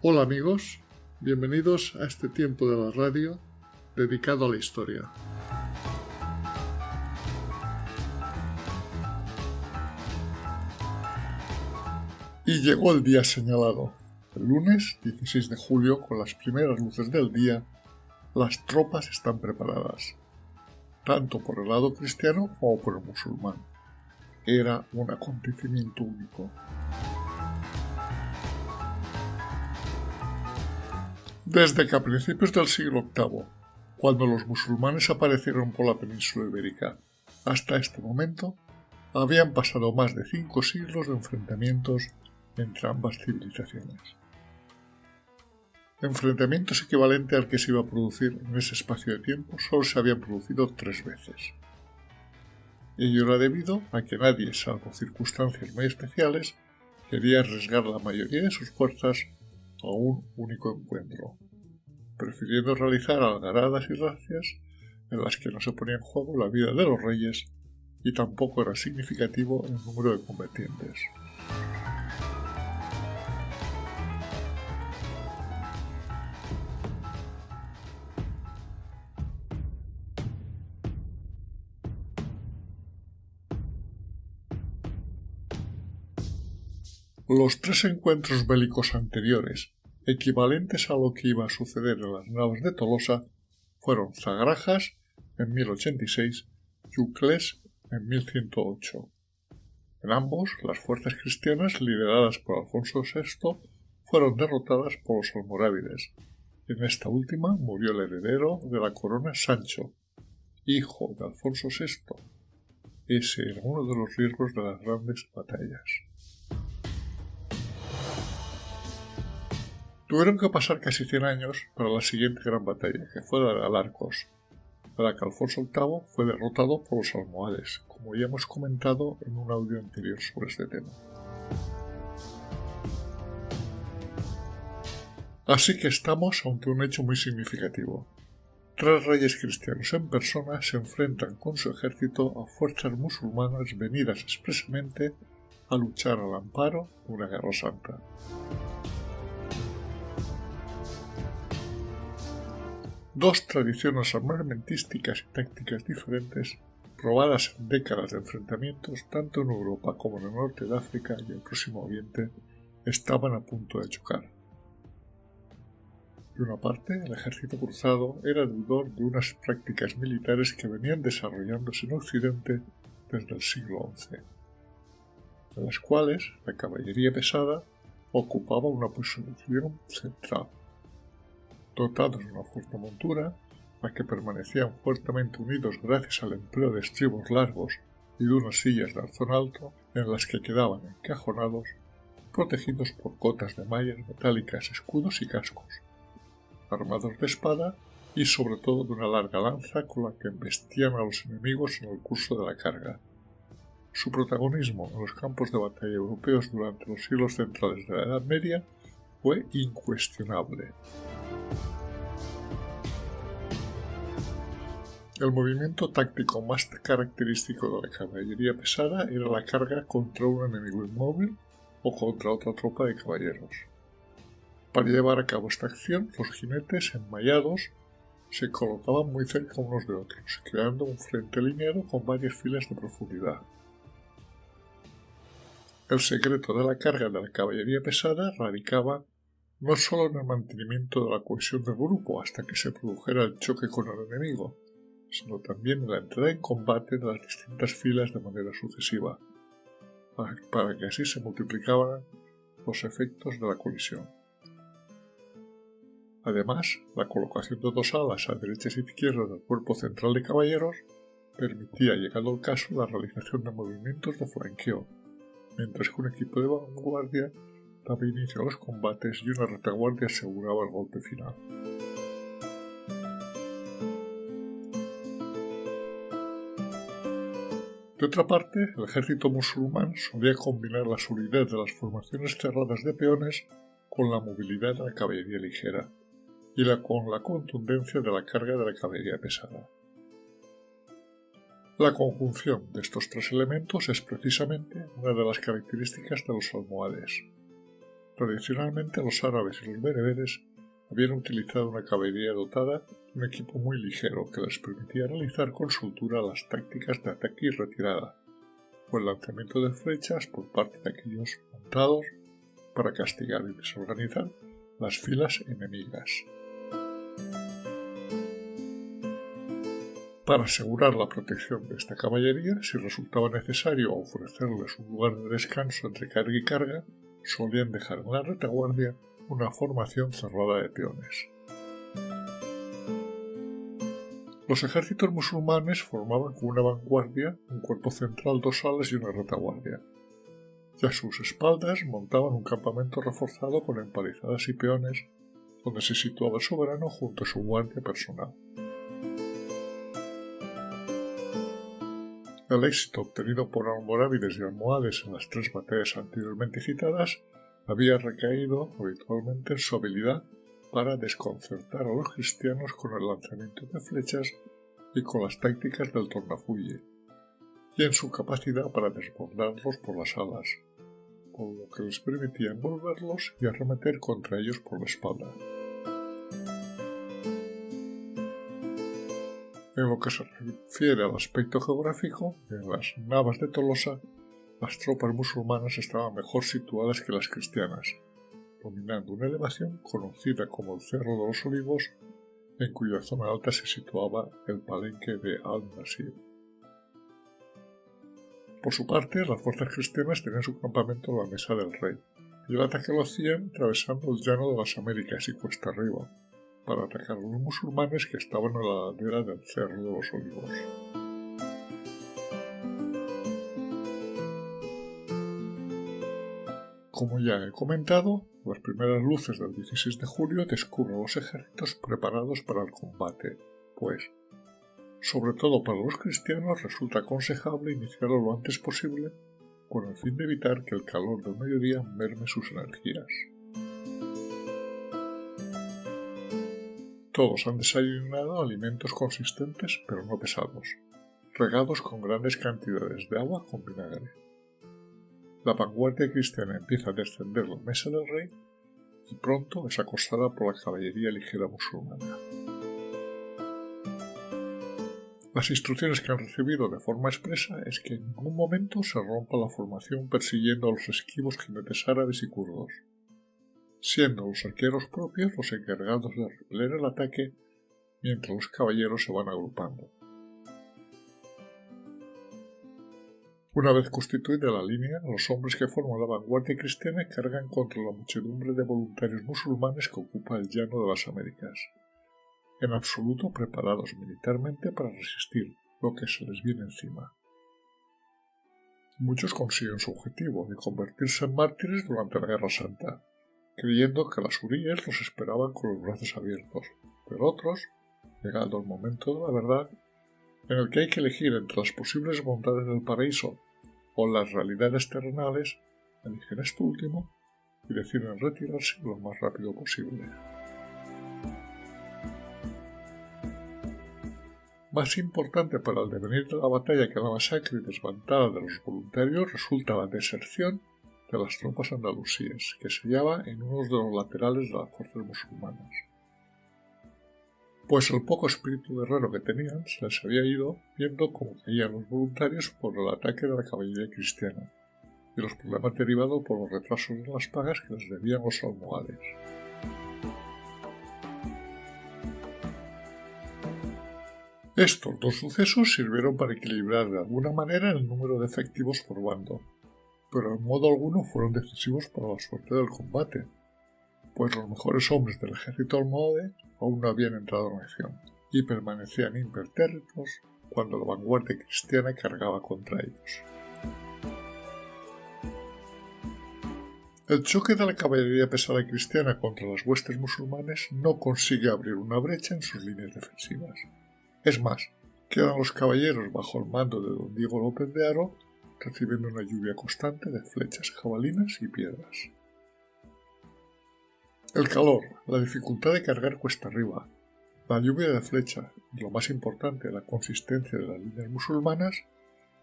Hola amigos, bienvenidos a este tiempo de la radio dedicado a la historia. Y llegó el día señalado. El lunes 16 de julio, con las primeras luces del día, las tropas están preparadas, tanto por el lado cristiano como por el musulmán. Era un acontecimiento único. Desde que a principios del siglo VIII, cuando los musulmanes aparecieron por la península ibérica, hasta este momento, habían pasado más de 5 siglos de enfrentamientos entre ambas civilizaciones. Enfrentamientos equivalentes al que se iba a producir en ese espacio de tiempo solo se habían producido 3 veces. Ello era debido a que nadie, salvo circunstancias muy especiales, quería arriesgar la mayoría de sus fuerzas a un único encuentro, prefiriendo realizar algaradas y racias en las que no se ponía en juego la vida de los reyes y tampoco era significativo el número de combatientes. Los 3 encuentros bélicos anteriores, equivalentes a lo que iba a suceder en las naves de Tolosa, fueron Zagrajas en 1086 y Uclés en 1108. En ambos, las fuerzas cristianas lideradas por Alfonso VI fueron derrotadas por los almorávides. En esta última murió el heredero de la corona Sancho, hijo de Alfonso VI. Ese era uno de los riesgos de las grandes batallas. Tuvieron que pasar casi 100 años para la siguiente gran batalla, que fue la de Alarcos, para que Alfonso VIII fue derrotado por los almohades, como ya hemos comentado en un audio anterior sobre este tema. Así que estamos ante un hecho muy significativo. 3 reyes cristianos en persona se enfrentan con su ejército a fuerzas musulmanas venidas expresamente a luchar al amparo de una guerra santa. Dos tradiciones armamentísticas y tácticas diferentes, probadas en décadas de enfrentamientos tanto en Europa como en el norte de África y el Próximo Oriente, estaban a punto de chocar. De una parte, el ejército cruzado era deudor de unas prácticas militares que venían desarrollándose en Occidente desde el siglo XI, en las cuales la caballería pesada ocupaba una posición central. Dotados de una fuerte montura, a que permanecían fuertemente unidos gracias al empleo de estribos largos y de unas sillas de arzón alto en las que quedaban encajonados, protegidos por cotas de mallas metálicas, escudos y cascos, armados de espada y sobre todo de una larga lanza con la que embestían a los enemigos en el curso de la carga. Su protagonismo en los campos de batalla europeos durante los siglos centrales de la Edad Media fue incuestionable. El movimiento táctico más característico de la caballería pesada era la carga contra un enemigo inmóvil o contra otra tropa de caballeros. Para llevar a cabo esta acción, los jinetes enmallados se colocaban muy cerca unos de otros, creando un frente lineal con varias filas de profundidad. El secreto de la carga de la caballería pesada radicaba no solo en el mantenimiento de la cohesión del grupo hasta que se produjera el choque con el enemigo, sino también en la entrada en combate de las distintas filas de manera sucesiva, para que así se multiplicaban los efectos de la colisión. Además, la colocación de 2 alas a derechas y izquierdas del cuerpo central de caballeros permitía, llegado el caso, la realización de movimientos de flanqueo, mientras que un equipo de vanguardia daba inicio a los combates y una retaguardia aseguraba el golpe final. De otra parte, el ejército musulmán solía combinar la solidez de las formaciones cerradas de peones con la movilidad de la caballería ligera y con la contundencia de la carga de la caballería pesada. La conjunción de estos 3 elementos es precisamente una de las características de los almohades. Tradicionalmente los árabes y los bereberes habían utilizado una caballería dotada de un equipo muy ligero que les permitía realizar con soltura las tácticas de ataque y retirada, o el lanzamiento de flechas por parte de aquellos montados para castigar y desorganizar las filas enemigas. Para asegurar la protección de esta caballería, si resultaba necesario ofrecerles un lugar de descanso entre carga y carga, solían dejar en la retaguardia una formación cerrada de peones. Los ejércitos musulmanes formaban con una vanguardia, un cuerpo central, dos alas y una retaguardia, y a sus espaldas montaban un campamento reforzado con empalizadas y peones, donde se situaba el soberano junto a su guardia personal. El éxito obtenido por almorávides y almohades en las tres batallas anteriormente citadas había recaído habitualmente en su habilidad para desconcertar a los cristianos con el lanzamiento de flechas y con las tácticas del tornafulle, y en su capacidad para desbordarlos por las alas, por lo que les permitía envolverlos y arremeter contra ellos por la espalda. En lo que se refiere al aspecto geográfico, en las Navas de Tolosa, las tropas musulmanas estaban mejor situadas que las cristianas, dominando una elevación conocida como el Cerro de los Olivos, en cuya zona alta se situaba el palenque de Al-Nasir. Por su parte, las fuerzas cristianas tenían su campamento en la Mesa del Rey, y el ataque lo hacían atravesando el llano de las Américas y cuesta arriba, para atacar a los musulmanes que estaban en la ladera del Cerro de los Olivos. Como ya he comentado, las primeras luces del 16 de julio descubren los ejércitos preparados para el combate, pues, sobre todo para los cristianos, resulta aconsejable iniciarlo lo antes posible con el fin de evitar que el calor del mediodía merme sus energías. Todos han desayunado alimentos consistentes pero no pesados, regados con grandes cantidades de agua con vinagre. La vanguardia cristiana empieza a descender la Mesa del Rey y pronto es acosada por la caballería ligera musulmana. Las instrucciones que han recibido de forma expresa es que en ningún momento se rompa la formación persiguiendo a los esquivos jinetes árabes y kurdos, siendo los arqueros propios los encargados de repeler el ataque mientras los caballeros se van agrupando. Una vez constituida la línea, los hombres que forman la vanguardia cristiana cargan contra la muchedumbre de voluntarios musulmanes que ocupa el llano de las Américas, en absoluto preparados militarmente para resistir lo que se les viene encima. Muchos consiguen su objetivo de convertirse en mártires durante la Guerra Santa, creyendo que las huríes los esperaban con los brazos abiertos, pero otros, llegado el momento de la verdad, en el que hay que elegir entre las posibles bondades del paraíso o las realidades terrenales, eligen esto último y deciden retirarse lo más rápido posible. Más importante para el devenir de la batalla que la masacre y desbandada de los voluntarios resulta la deserción de las tropas andalusíes, que se hallaba en uno de los laterales de las fuerzas musulmanas. Pues el poco espíritu guerrero que tenían se les había ido viendo cómo caían los voluntarios por el ataque de la caballería cristiana y los problemas derivados por los retrasos en las pagas que les debían los almohades. Estos dos sucesos sirvieron para equilibrar de alguna manera el número de efectivos por bando, pero en modo alguno fueron decisivos para la suerte del combate, pues los mejores hombres del ejército almohade aún no habían entrado en acción y permanecían impertérritos cuando la vanguardia cristiana cargaba contra ellos. El choque de la caballería pesada cristiana contra las huestes musulmanes no consigue abrir una brecha en sus líneas defensivas. Es más, quedan los caballeros bajo el mando de don Diego López de Haro, recibiendo una lluvia constante de flechas, jabalinas y piedras. El calor, la dificultad de cargar cuesta arriba, la lluvia de flechas y, lo más importante, la consistencia de las líneas musulmanas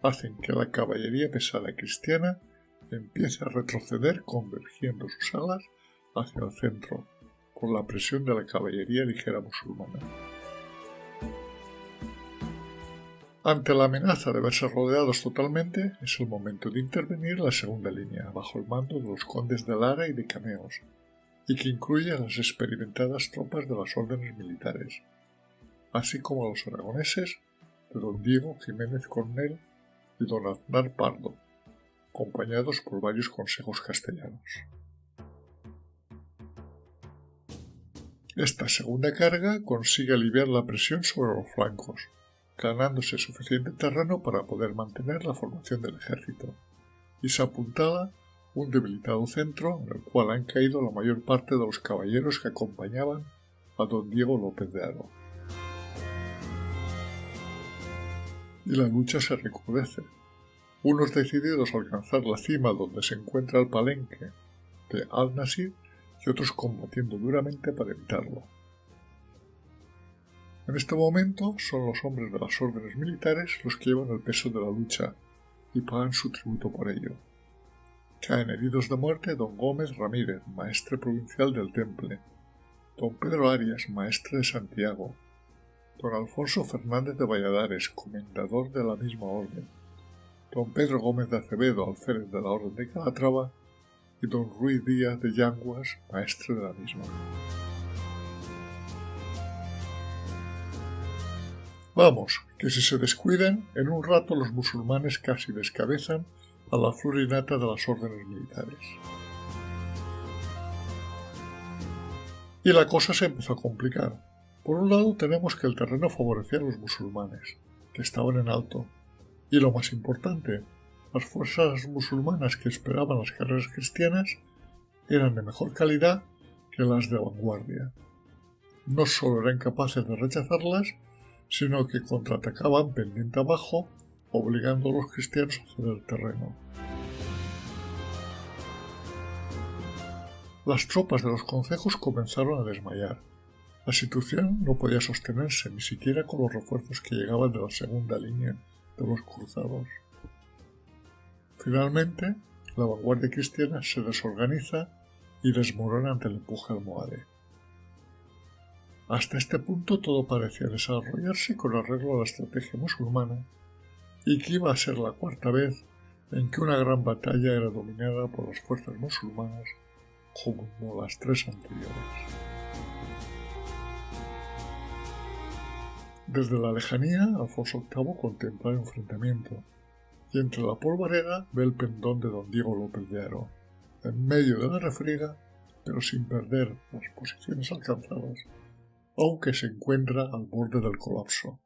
hacen que la caballería pesada cristiana empiece a retroceder convergiendo sus alas hacia el centro, por la presión de la caballería ligera musulmana. Ante la amenaza de verse rodeados totalmente, es el momento de intervenir la segunda línea, bajo el mando de los condes de Lara y de Cameos, y que incluye a las experimentadas tropas de las órdenes militares, así como a los aragoneses de don Diego Jiménez Cornel y don Aznar Pardo, acompañados por varios consejos castellanos. Esta segunda carga consigue aliviar la presión sobre los flancos, ganándose suficiente terreno para poder mantener la formación del ejército, y se apuntala un debilitado centro en el cual han caído la mayor parte de los caballeros que acompañaban a don Diego López de Haro. Y la lucha se recrudece, unos decididos a alcanzar la cima donde se encuentra el palenque de Al-Nasir y otros combatiendo duramente para evitarlo. En este momento son los hombres de las órdenes militares los que llevan el peso de la lucha y pagan su tributo por ello. Caen heridos de muerte don Gómez Ramírez, maestre provincial del Temple, don Pedro Arias, maestre de Santiago, don Alfonso Fernández de Valladares, comendador de la misma orden, don Pedro Gómez de Acevedo, alférez de la orden de Calatrava, y don Ruiz Díaz de Yanguas, maestre de la misma. Vamos, que si se descuidan, en un rato los musulmanes casi descabezan a la flor y nata de las órdenes militares. Y la cosa se empezó a complicar. Por un lado tenemos que el terreno favorecía a los musulmanes, que estaban en alto, y lo más importante, las fuerzas musulmanas que esperaban las carreras cristianas eran de mejor calidad que las de vanguardia. No solo eran capaces de rechazarlas, sino que contraatacaban pendiente abajo, obligando a los cristianos a ceder el terreno. Las tropas de los concejos comenzaron a desmayar. La situación no podía sostenerse ni siquiera con los refuerzos que llegaban de la segunda línea de los cruzados. Finalmente, la vanguardia cristiana se desorganiza y desmorona ante el empuje almohade. Hasta este punto todo parecía desarrollarse con arreglo a la estrategia musulmana y que iba a ser la cuarta vez en que una gran batalla era dominada por las fuerzas musulmanas como las tres anteriores. Desde la lejanía, Alfonso VIII contempla el enfrentamiento y entre la polvareda ve el pendón de don Diego López de Haro, en medio de la refriega, pero sin perder las posiciones alcanzadas, aunque se encuentra al borde del colapso.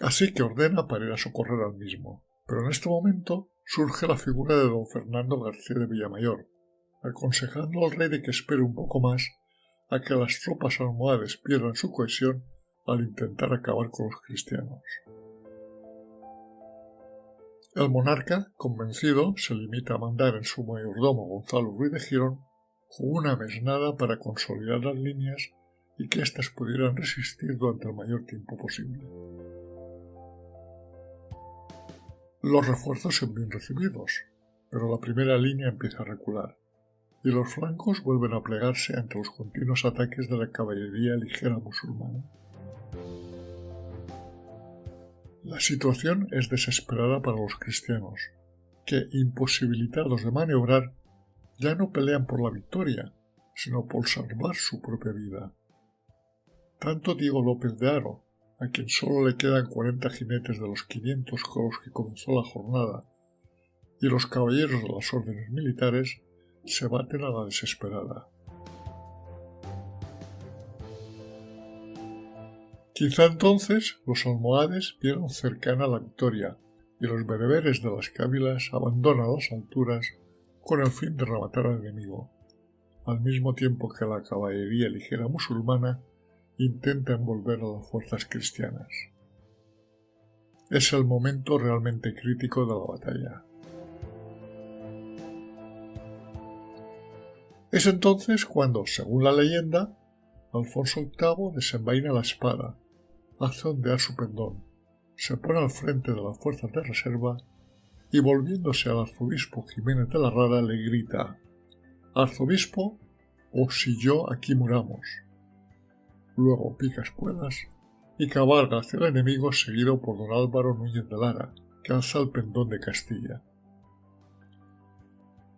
Así que ordena para ir a socorrer al mismo, pero en este momento surge la figura de don Fernando García de Villamayor, aconsejando al rey de que espere un poco más a que las tropas almohades pierdan su cohesión al intentar acabar con los cristianos. El monarca, convencido, se limita a mandar en su mayordomo Gonzalo Ruiz de Girón con una mesnada para consolidar las líneas y que éstas pudieran resistir durante el mayor tiempo posible. Los refuerzos son bien recibidos, pero la primera línea empieza a recular, y los flancos vuelven a plegarse ante los continuos ataques de la caballería ligera musulmana. La situación es desesperada para los cristianos, que, imposibilitados de maniobrar, ya no pelean por la victoria, sino por salvar su propia vida. Tanto Diego López de Haro, a quien solo le quedan 40 jinetes de los 500 con los que comenzó la jornada, y los caballeros de las órdenes militares se baten a la desesperada. Quizá entonces los almohades vieron cercana la victoria y los bereberes de las cávilas abandonan las alturas con el fin de rematar al enemigo, al mismo tiempo que la caballería ligera musulmana intenta envolver a las fuerzas cristianas. Es el momento realmente crítico de la batalla. Es entonces cuando, según la leyenda, Alfonso VIII desenvaina la espada, hace ondear su pendón, se pone al frente de las fuerzas de reserva y volviéndose al arzobispo Jiménez de la Rara le grita: «Arzobispo, o si yo aquí muramos». Luego pica espuelas y cabalga hacia el enemigo seguido por don Álvaro Núñez de Lara, que alza el pendón de Castilla.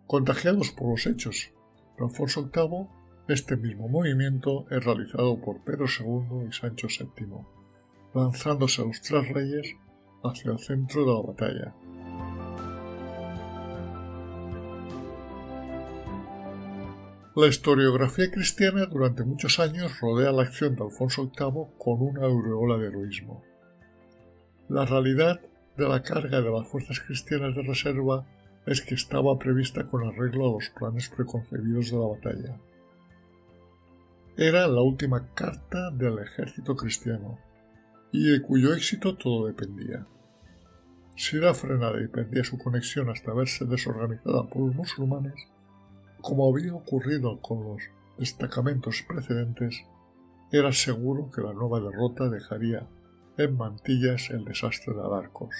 Contagiados por los hechos de Alfonso VIII, este mismo movimiento es realizado por Pedro II y Sancho VII, lanzándose a los tres reyes hacia el centro de la batalla. La historiografía cristiana durante muchos años rodea la acción de Alfonso VIII con una aureola de heroísmo. La realidad de la carga de las fuerzas cristianas de reserva es que estaba prevista con arreglo a los planes preconcebidos de la batalla. Era la última carta del ejército cristiano, y de cuyo éxito todo dependía. Si era frenada y perdía su conexión hasta verse desorganizada por los musulmanes, como había ocurrido con los destacamentos precedentes, era seguro que la nueva derrota dejaría en mantillas el desastre de Alarcos.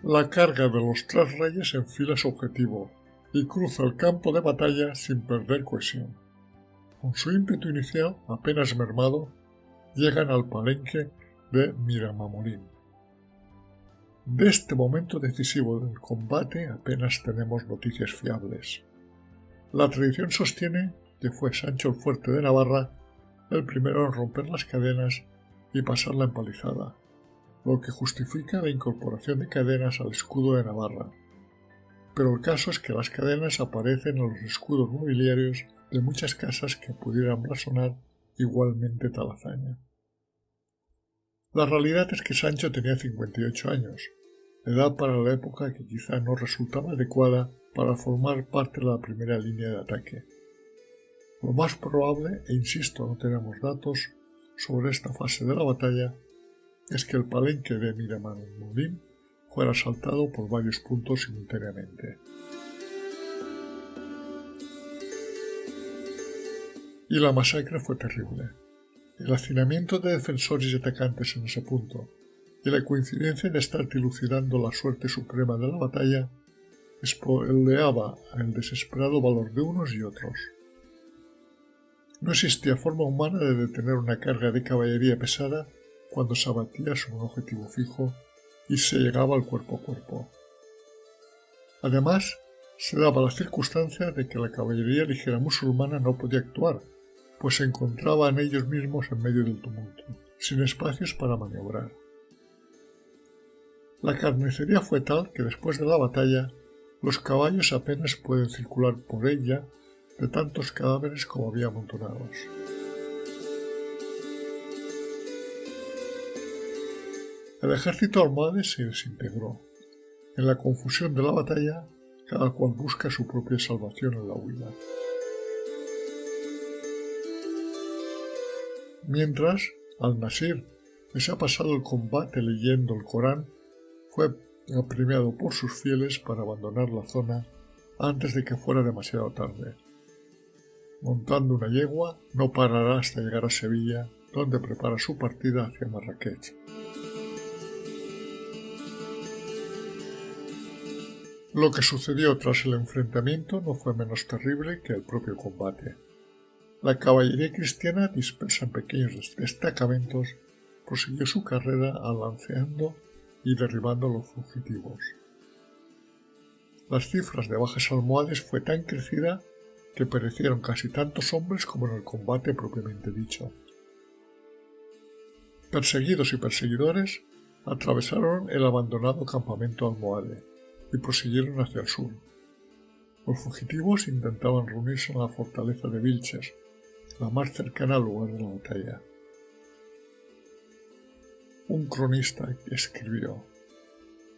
La carga de los tres reyes enfila su objetivo y cruza el campo de batalla sin perder cohesión. Con su ímpetu inicial apenas mermado, llegan al palenque de Miramamolín. De este momento decisivo del combate apenas tenemos noticias fiables. La tradición sostiene que fue Sancho el Fuerte de Navarra el primero en romper las cadenas y pasar la empalizada, lo que justifica la incorporación de cadenas al escudo de Navarra. Pero el caso es que las cadenas aparecen en los escudos mobiliarios de muchas casas que pudieran blasonar igualmente tal hazaña. La realidad es que Sancho tenía 58 años, edad para la época que quizá no resultaba adecuada para formar parte de la primera línea de ataque. Lo más probable, e insisto, no tenemos datos sobre esta fase de la batalla, es que el palenque de Miramamolín fuera asaltado por varios puntos simultáneamente. Y la masacre fue terrible. El hacinamiento de defensores y atacantes en ese punto y la coincidencia de estar dilucidando la suerte suprema de la batalla espoleaba el desesperado valor de unos y otros. No existía forma humana de detener una carga de caballería pesada cuando se abatía sobre un objetivo fijo y se llegaba al cuerpo a cuerpo. Además, se daba la circunstancia de que la caballería ligera musulmana no podía actuar, pues se encontraban ellos mismos en medio del tumulto, sin espacios para maniobrar. La carnicería fue tal que después de la batalla, los caballos apenas pueden circular por ella de tantos cadáveres como había amontonados. El ejército almohade se desintegró. En la confusión de la batalla, cada cual busca su propia salvación en la huida. Mientras, Al-Nasir, que se ha pasado el combate leyendo el Corán, fue apremiado por sus fieles para abandonar la zona antes de que fuera demasiado tarde. Montando una yegua, no parará hasta llegar a Sevilla, donde prepara su partida hacia Marrakech. Lo que sucedió tras el enfrentamiento no fue menos terrible que el propio combate. La caballería cristiana, dispersa en pequeños destacamentos, prosiguió su carrera alanceando y derribando a los fugitivos. Las cifras de bajas almohades fue tan crecida que perecieron casi tantos hombres como en el combate propiamente dicho. Perseguidos y perseguidores atravesaron el abandonado campamento almohade y prosiguieron hacia el sur. Los fugitivos intentaban reunirse en la fortaleza de Vilches, la más cercana al lugar de la batalla. Un cronista escribió: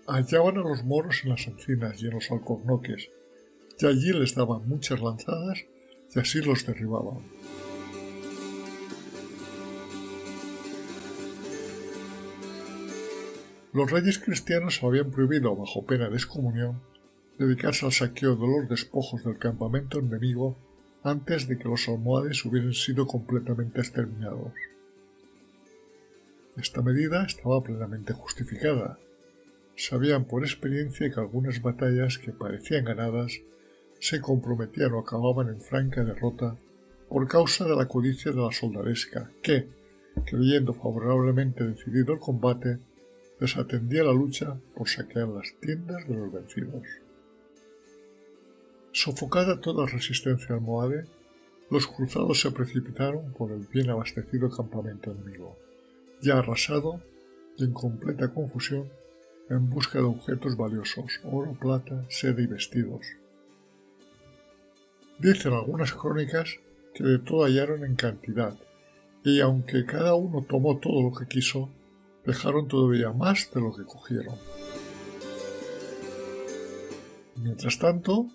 hallaban a los moros en las encinas y en los alcornoques, y allí les daban muchas lanzadas y así los derribaban. Los reyes cristianos habían prohibido, bajo pena de excomunión, dedicarse al saqueo de los despojos del campamento enemigo antes de que los almohades hubieran sido completamente exterminados. Esta medida estaba plenamente justificada. Sabían por experiencia que algunas batallas que parecían ganadas se comprometían o acababan en franca derrota por causa de la codicia de la soldadesca, que, creyendo favorablemente decidido el combate, desatendía la lucha por saquear las tiendas de los vencidos. Sofocada toda resistencia almohade, los cruzados se precipitaron por el bien abastecido campamento enemigo, ya arrasado y en completa confusión, en busca de objetos valiosos, oro, plata, seda y vestidos. Dicen algunas crónicas que de todo hallaron en cantidad, y aunque cada uno tomó todo lo que quiso, dejaron todavía más de lo que cogieron. Mientras tanto,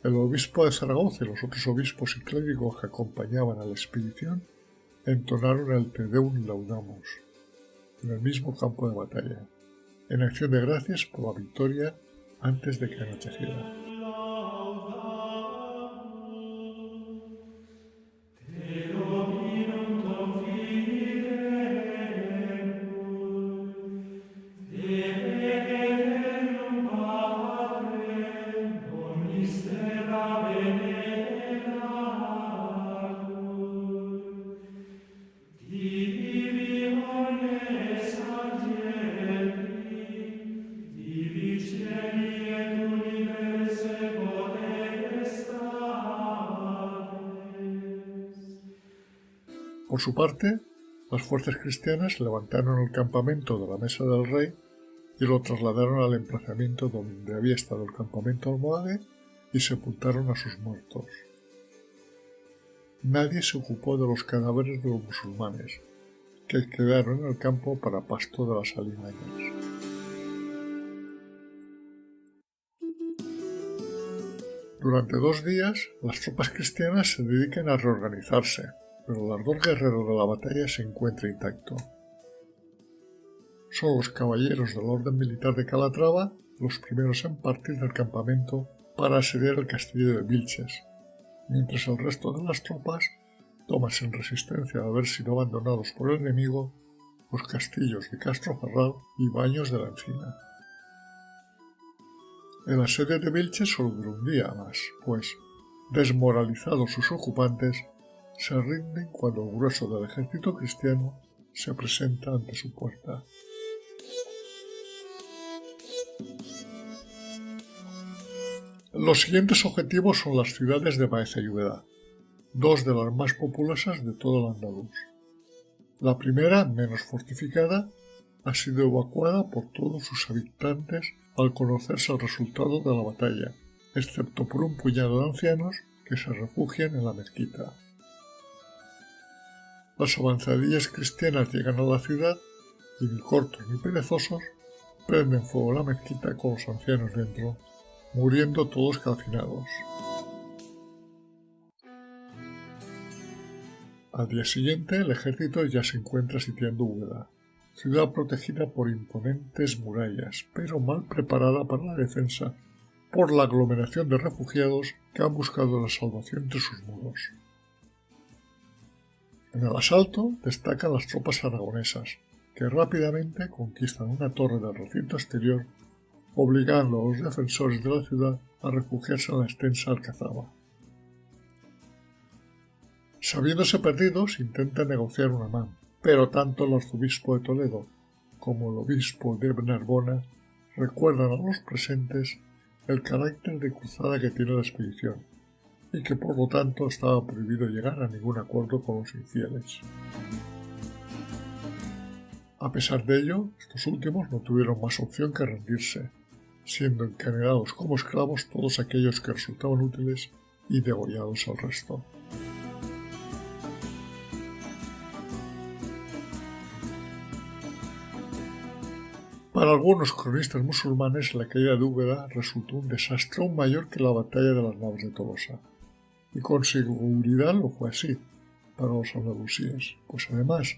el obispo de Zaragoza y los otros obispos y clérigos que acompañaban a la expedición entonaron el Te Deum Laudamus en el mismo campo de batalla, en acción de gracias por la victoria antes de que anocheciera. Por su parte, las fuerzas cristianas levantaron el campamento de la mesa del rey y lo trasladaron al emplazamiento donde había estado el campamento almohade y sepultaron a sus muertos. Nadie se ocupó de los cadáveres de los musulmanes, que quedaron en el campo para pasto de las alimañas. Durante 2 días, las tropas cristianas se dedican a reorganizarse, pero el ardor guerrero de la batalla se encuentra intacto. Son los caballeros del orden militar de Calatrava los primeros en partir del campamento para asediar el castillo de Vilches, mientras el resto de las tropas toman sin resistencia de haber sido abandonados por el enemigo los castillos de Castroferral y Baños de la Encina. El asedio de Vilches solo duró un día más, pues, desmoralizados sus ocupantes, se rinden cuando el grueso del ejército cristiano se presenta ante su puerta. Los siguientes objetivos son las ciudades de Baeza y Úbeda, 2 de las más populosas de todo el andaluz. La primera, menos fortificada, ha sido evacuada por todos sus habitantes al conocerse el resultado de la batalla, excepto por un puñado de ancianos que se refugian en la mezquita. Las avanzadillas cristianas llegan a la ciudad y ni cortos ni perezosos prenden fuego a la mezquita con los ancianos dentro, muriendo todos calcinados. Al día siguiente el ejército ya se encuentra sitiando Úbeda, ciudad protegida por imponentes murallas, pero mal preparada para la defensa por la aglomeración de refugiados que han buscado la salvación entre sus muros. En el asalto destacan las tropas aragonesas, que rápidamente conquistan una torre del recinto exterior, obligando a los defensores de la ciudad a refugiarse en la extensa alcazaba. Sabiéndose perdidos, intentan negociar una mano, pero tanto el arzobispo de Toledo como el obispo de Narbona recuerdan a los presentes el carácter de cruzada que tiene la expedición, y que por lo tanto estaba prohibido llegar a ningún acuerdo con los infieles. A pesar de ello, estos últimos no tuvieron más opción que rendirse, siendo encadenados como esclavos todos aquellos que resultaban útiles y degollados al resto. Para algunos cronistas musulmanes, la caída de Úbeda resultó un desastre aún mayor que la batalla de las naves de Tolosa, y con seguridad lo fue así para los andalusíes, pues además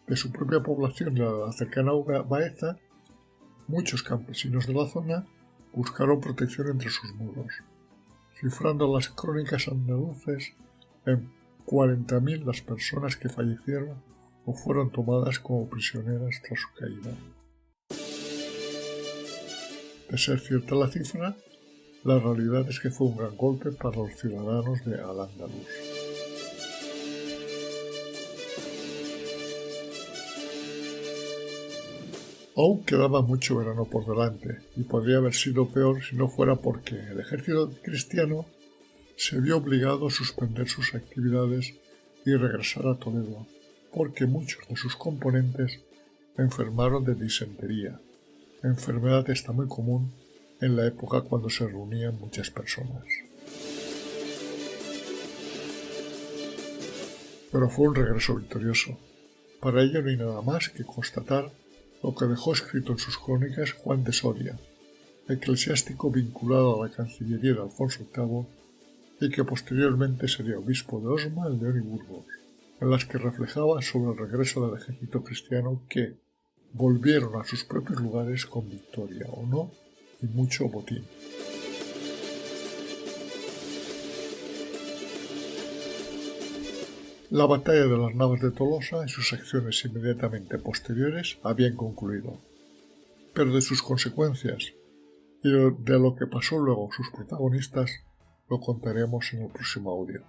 de su propia población de la cercana Baeza, muchos campesinos de la zona buscaron protección entre sus muros, cifrando las crónicas andaluces en 40.000 las personas que fallecieron o fueron tomadas como prisioneras tras su caída. De ser cierta la cifra, la realidad es que fue un gran golpe para los ciudadanos de Al-Ándalus. Aún quedaba mucho verano por delante, y podría haber sido peor si no fuera porque el ejército cristiano se vio obligado a suspender sus actividades y regresar a Toledo, porque muchos de sus componentes enfermaron de disentería, enfermedad esta muy común en la época cuando se reunían muchas personas. Pero fue un regreso victorioso. Para ello no hay nada más que constatar lo que dejó escrito en sus crónicas Juan de Soria, eclesiástico vinculado a la Cancillería de Alfonso VIII y que posteriormente sería obispo de Osma, León y Burgos, en las que reflejaba sobre el regreso del ejército cristiano que volvieron a sus propios lugares con victoria o no y mucho botín. La batalla de las Navas de Tolosa y sus acciones inmediatamente posteriores habían concluido, pero de sus consecuencias y de lo que pasó luego sus protagonistas lo contaremos en el próximo audio.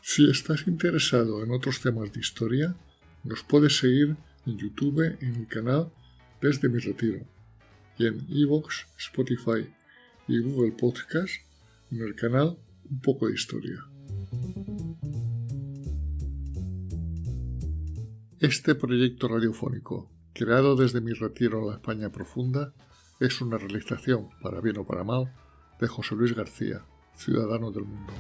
Si estás interesado en otros temas de historia, nos puedes seguir en YouTube en mi canal Desde mi Retiro y en iVoox, Spotify y Google Podcast en el canal Un poco de Historia. Este proyecto radiofónico, creado desde mi retiro en la España profunda, es una realización, para bien o para mal, de José Luis García, ciudadano del mundo.